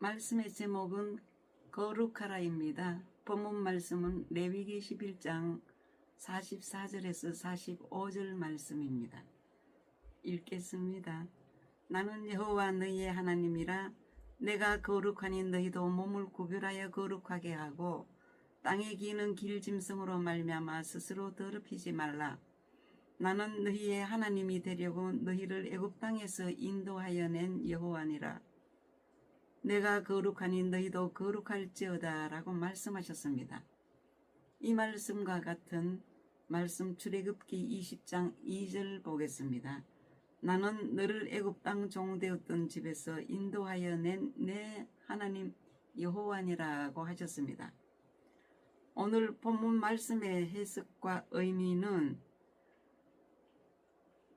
말씀의 제목은 거룩하라입니다. 본문 말씀은 레위기 11장 44절에서 45절 말씀입니다. 읽겠습니다. 나는 여호와 너희의 하나님이라. 내가 거룩하니 너희도 몸을 구별하여 거룩하게 하고 땅에 기는 길짐승으로 말미암아 스스로 더럽히지 말라. 나는 너희의 하나님이 되려고 너희를 애굽 땅에서 인도하여 낸 여호와니라. 내가 거룩하니 너희도 거룩할지어다 라고 말씀하셨습니다. 이 말씀과 같은 말씀 출애굽기 20장 2절 보겠습니다. 나는 너를 애굽 땅 종되었던 집에서 인도하여 낸 내 하나님 여호와니라고 하셨습니다. 오늘 본문 말씀의 해석과 의미는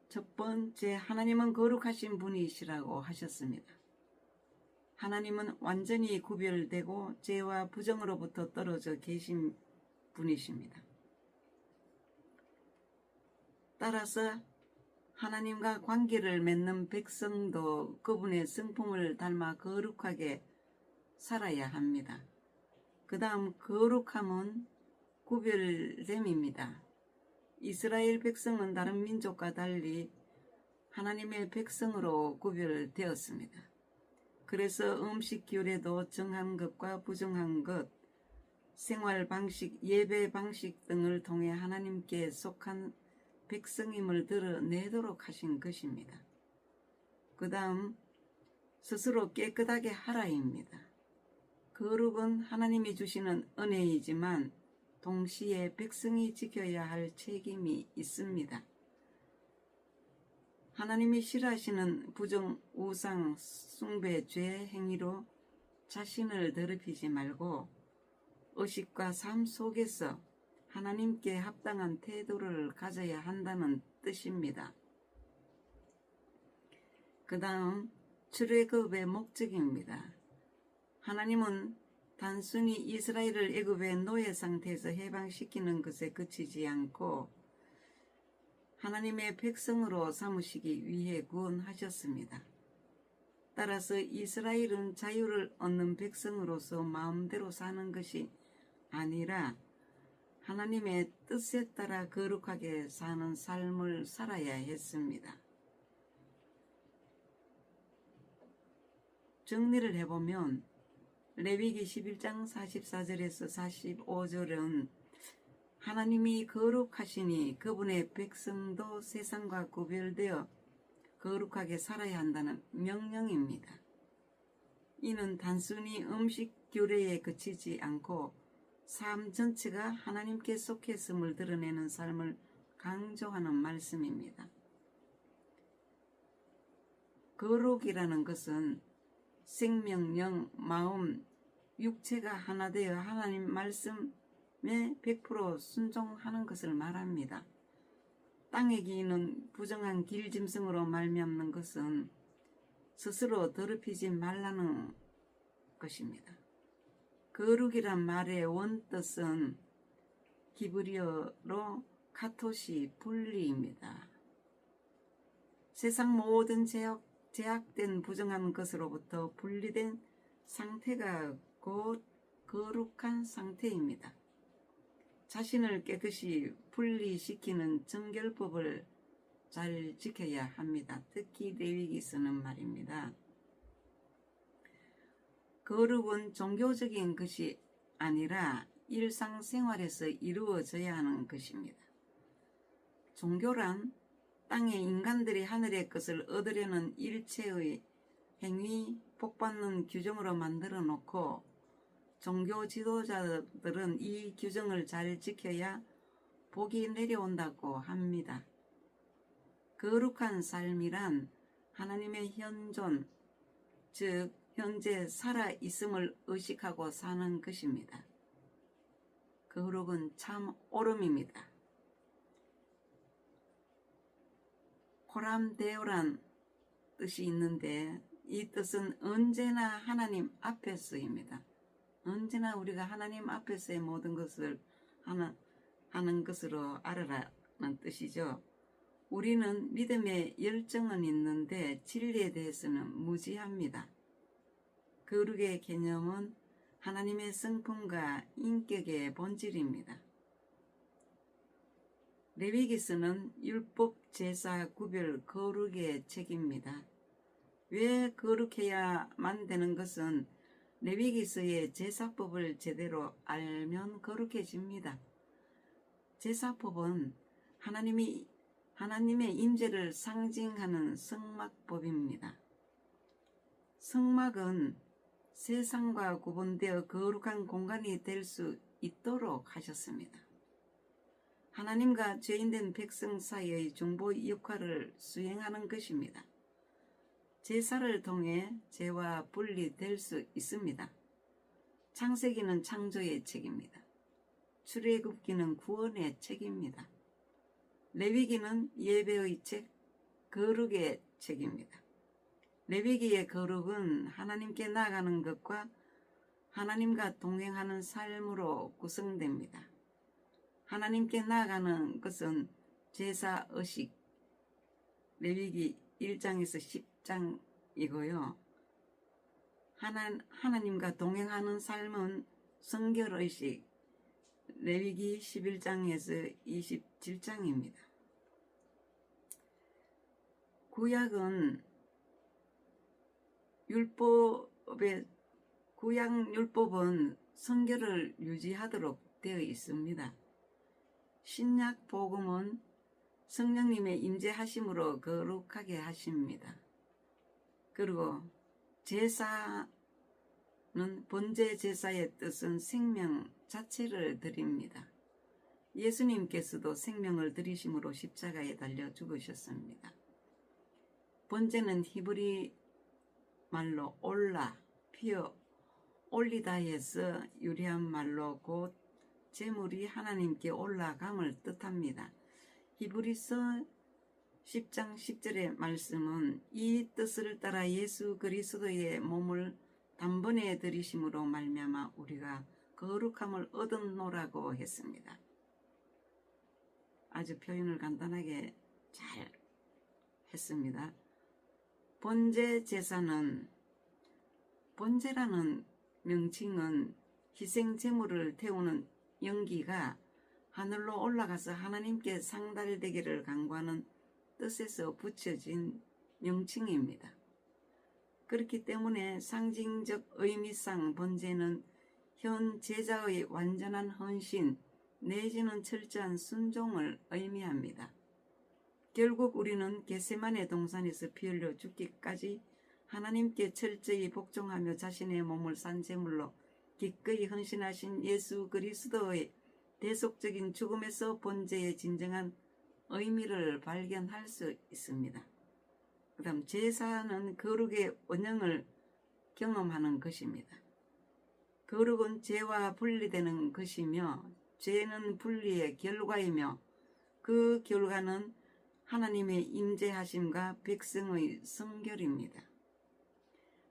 첫 번째, 하나님은 거룩하신 분이시라고 하셨습니다. 하나님은 완전히 구별되고 죄와 부정으로부터 떨어져 계신 분이십니다. 따라서 하나님과 관계를 맺는 백성도 그분의 성품을 닮아 거룩하게 살아야 합니다. 그 다음 거룩함은 구별됨입니다. 이스라엘 백성은 다른 민족과 달리 하나님의 백성으로 구별되었습니다. 그래서 음식 규례도 정한 것과 부정한 것, 생활 방식, 예배 방식 등을 통해 하나님께 속한 백성임을 드러내도록 하신 것입니다. 그 다음 스스로 깨끗하게 하라입니다. 거룩은 하나님이 주시는 은혜이지만 동시에 백성이 지켜야 할 책임이 있습니다. 하나님이 싫어하시는 부정, 우상, 숭배, 죄 행위로 자신을 더럽히지 말고 의식과 삶 속에서 하나님께 합당한 태도를 가져야 한다는 뜻입니다. 그 다음 출애굽의 목적입니다. 하나님은 단순히 이스라엘을 애굽의 노예 상태에서 해방시키는 것에 그치지 않고 하나님의 백성으로 삼으시기 위해 구원하셨습니다. 따라서 이스라엘은 자유를 얻는 백성으로서 마음대로 사는 것이 아니라 하나님의 뜻에 따라 거룩하게 사는 삶을 살아야 했습니다. 정리를 해보면 레위기 11장 44절에서 45절은 하나님이 거룩하시니 그분의 백성도 세상과 구별되어 거룩하게 살아야 한다는 명령입니다. 이는 단순히 음식 규례에 그치지 않고 삶 전체가 하나님께 속했음을 드러내는 삶을 강조하는 말씀입니다. 거룩이라는 것은 생명, 영, 마음, 육체가 하나 되어 하나님 말씀에 100% 순종하는 것을 말합니다. 땅에 기는 부정한 길짐승으로 말미암는 것은 스스로 더럽히지 말라는 것입니다. 거룩이란 말의 원뜻은 히브리어로 카토시, 분리입니다. 세상 모든 제약된 부정한 것으로부터 분리된 상태가 곧 거룩한 상태입니다. 자신을 깨끗이 분리시키는 정결법을 잘 지켜야 합니다. 특히 레위기 쓰는 말입니다. 거룩은 종교적인 것이 아니라 일상생활에서 이루어져야 하는 것입니다. 종교란 땅의 인간들이 하늘의 것을 얻으려는 일체의 행위, 복받는 규정으로 만들어 놓고 종교 지도자들은 이 규정을 잘 지켜야 복이 내려온다고 합니다. 거룩한 삶이란 하나님의 현존, 즉 현재 살아있음을 의식하고 사는 것입니다. 거룩은 참 옳음입니다. 코람데오란 뜻이 있는데 이 뜻은 언제나 하나님 앞에서입니다. 언제나 우리가 하나님 앞에서의 모든 것을 하는 것으로 알아라는 뜻이죠. 우리는 믿음의 열정은 있는데 진리에 대해서는 무지합니다. 거룩의 개념은 하나님의 성품과 인격의 본질입니다. 레위기서는 율법 제사 구별 거룩의 책입니다. 왜 거룩해야만 되는 것은 레위기서의 제사법을 제대로 알면 거룩해집니다. 제사법은 하나님의 임재를 상징하는 성막법입니다. 성막은 세상과 구분되어 거룩한 공간이 될 수 있도록 하셨습니다. 하나님과 죄인된 백성 사이의 중보 역할을 수행하는 것입니다. 제사를 통해 죄와 분리될 수 있습니다. 창세기는 창조의 책입니다. 출애굽기는 구원의 책입니다. 레위기는 예배의 책, 거룩의 책입니다. 레위기의 거룩은 하나님께 나아가는 것과 하나님과 동행하는 삶으로 구성됩니다. 하나님께 나아가는 것은 제사 의식, 레위기 1장에서 10장이고요. 하나님과 동행하는 삶은 성결의식, 레위기 11장에서 27장입니다. 구약 율법은 성결을 유지하도록 되어 있습니다. 신약 복음은 성령님의 임재하심으로 거룩하게 하십니다. 그리고 제사는 번제 제사의 뜻은 생명 자체를 드립니다. 예수님께서도 생명을 드리심으로 십자가에 달려 죽으셨습니다. 번제는 히브리 말로 올라, 피어 올리다에서 유래한 말로 곧 제물이 하나님께 올라감을 뜻합니다. 히브리서 10장 10절의 말씀은 이 뜻을 따라 예수 그리스도의 몸을 단번에 드리심으로 말미암아 우리가 거룩함을 얻었노라고 했습니다. 아주 표현을 간단하게 잘 했습니다. 번제 제사는, 번제라는 명칭은 희생 제물을 태우는 연기가 하늘로 올라가서 하나님께 상달되기를 간구하는 뜻에서 붙여진 명칭입니다. 그렇기 때문에 상징적 의미상 번제는 현 제자의 완전한 헌신 내지는 철저한 순종을 의미합니다. 결국 우리는 겟세마네 동산에서 피 흘려 죽기까지 하나님께 철저히 복종하며 자신의 몸을 산제물로 기꺼이 헌신하신 예수 그리스도의 대속적인 죽음에서 번제의 진정한 의미를 발견할 수 있습니다. 그 다음 제사는 거룩의 원형을 경험하는 것입니다. 거룩은 죄와 분리되는 것이며 죄는 분리의 결과이며 그 결과는 하나님의 임재하심과 백성의 성결입니다.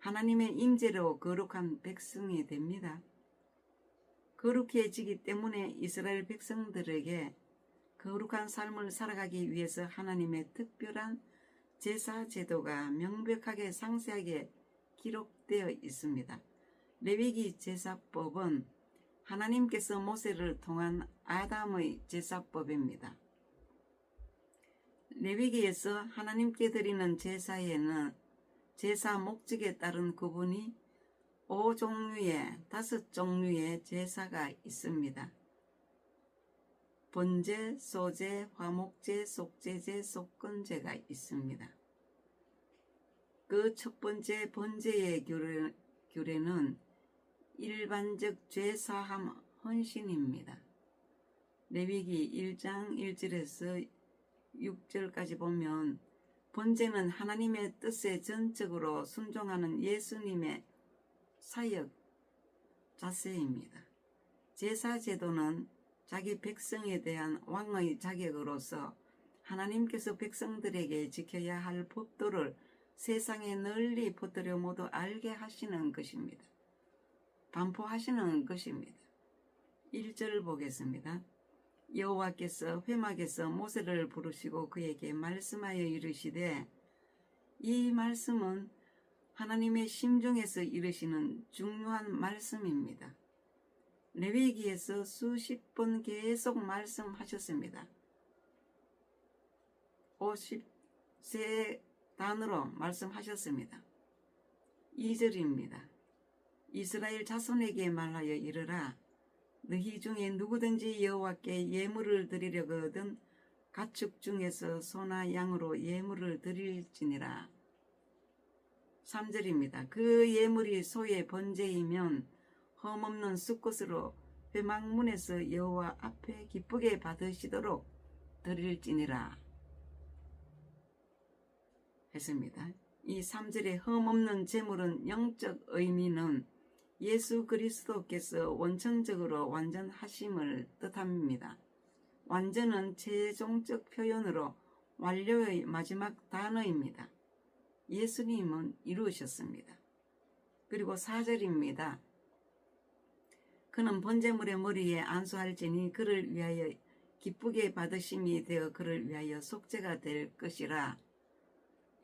하나님의 임재로 거룩한 백성이 됩니다. 거룩해지기 때문에 이스라엘 백성들에게 거룩한 삶을 살아가기 위해서 하나님의 특별한 제사 제도가 명백하게 상세하게 기록되어 있습니다. 레위기 제사법은 하나님께서 모세를 통한 아담의 제사법입니다. 레위기에서 하나님께 드리는 제사에는 제사 목적에 따른 구분이 5종류의 제사가 있습니다. 번제, 소제, 화목제, 속죄제, 속건제가 있습니다. 그 첫 번째 번제의 규례는 일반적 죄사함 헌신입니다. 레위기 1장 1절에서 6절까지 보면 번제는 하나님의 뜻에 전적으로 순종하는 예수님의 사역 자세입니다. 제사 제도는 자기 백성에 대한 왕의 자격으로서 하나님께서 백성들에게 지켜야 할 법도를 세상에 널리 퍼뜨려 모두 알게 하시는 것입니다. 반포하시는 것입니다. 1절 보겠습니다. 여호와께서 회막에서 모세를 부르시고 그에게 말씀하여 이르시되, 이 말씀은 하나님의 심중에서 이르시는 중요한 말씀입니다. 레위기에서 수십 번 계속 말씀하셨습니다. 50세 단으로 말씀하셨습니다. 2절입니다. 이스라엘 자손에게 말하여 이르라. 너희 중에 누구든지 여호와께 예물을 드리려거든 가축 중에서 소나 양으로 예물을 드릴지니라. 3절입니다. 그 예물이 소의 번제이면 흠없는 숫것으로 회막문에서 여호와 앞에 기쁘게 받으시도록 드릴지니라 했습니다. 이 3절의 흠없는 제물은 영적 의미는 예수 그리스도께서 원천적으로 완전하심을 뜻합니다. 완전은 최종적 표현으로 완료의 마지막 단어입니다. 예수님은 이루셨습니다. 그리고 4절입니다. 그는 번제물의 머리에 안수할지니 그를 위하여 기쁘게 받으심이 되어 그를 위하여 속죄가 될 것이라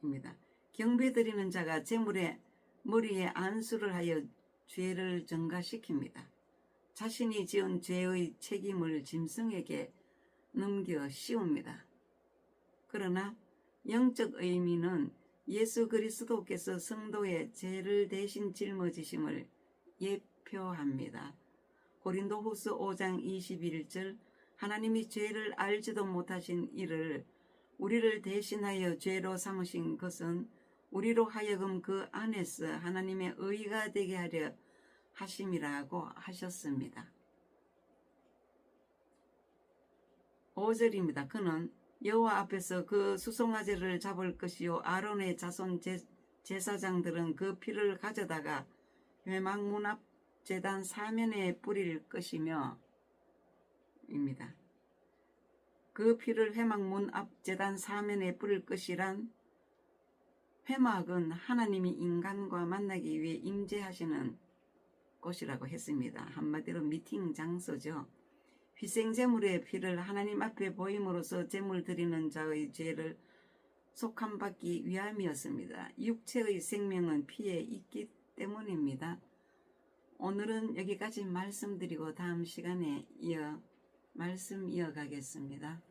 입니다. 경배드리는 자가 제물의 머리에 안수를 하여 죄를 전가시킵니다. 자신이 지은 죄의 책임을 짐승에게 넘겨 씌웁니다. 그러나 영적 의미는 예수 그리스도께서 성도의 죄를 대신 짊어지심을 예표합니다. 고린도후서 5장 21절 하나님이 죄를 알지도 못하신 이를 우리를 대신하여 죄로 삼으신 것은 우리로 하여금 그 안에서 하나님의 의가 되게 하려 하심이라고 하셨습니다. 5절입니다. 그는 여호와 앞에서 그 수송아지를 잡을 것이요 아론의 자손 제사장들은 그 피를 가져다가 회막문 앞 제단 사면에 뿌릴 것이며 입니다. 그 피를 회막문 앞 제단 사면에 뿌릴 것이란 회막은 하나님이 인간과 만나기 위해 임재하시는 곳이라고 했습니다. 한마디로 미팅 장소죠. 희생제물의 피를 하나님 앞에 보임으로써 제물 드리는 자의 죄를 속함받기 위함이었습니다. 육체의 생명은 피에 있기 때문입니다. 오늘은 여기까지 말씀드리고 다음 시간에 말씀 이어가겠습니다.